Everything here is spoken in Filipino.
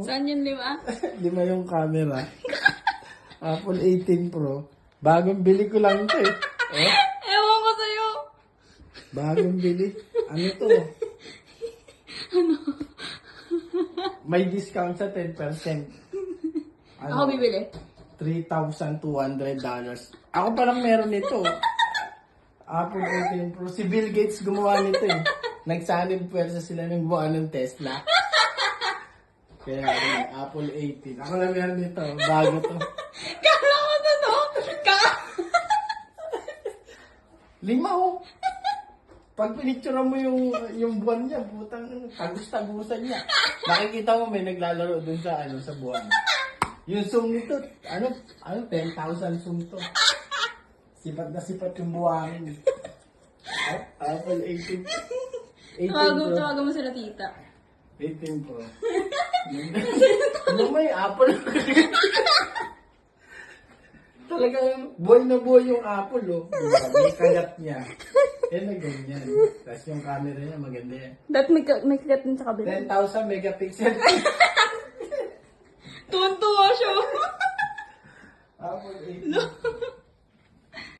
Saan yung 5? 5 yung camera. Apple 18 Pro. Bagong bili ko lang ito eh. Oh, Ewan ko sa'yo. bagong bili. Ano to? May discount sa 10%. Ako bibili. $3,200. Ako palang meron nito. Apple 18 Pro. Si Bill Gates gumawa nito eh. Nagsanib pwersa sila ng buwan ng Tesla. Kaya Apple 18. Ako na meron nito. Bago to. Kala ko na to. 5 oh. Pag pinicturean mo yung buwan niya, putang tagus-tagusan niya. Nakikita mo may naglalaro dun sa sa buwan. Yung zoom nito, 10,000 zoom to. Sipat na sipat yung buwangin. Apple 18. 18 Pro. Tawagan mo sila tita. 18 Pro. Ano may Apple? Talagang buhay na buhay yung Apple, oh. Diba? May kagat niya. Na ganyan. Tapos yung camera niya maganda yan. Dahil may kagat din sa kabila. 10,000 megapixel.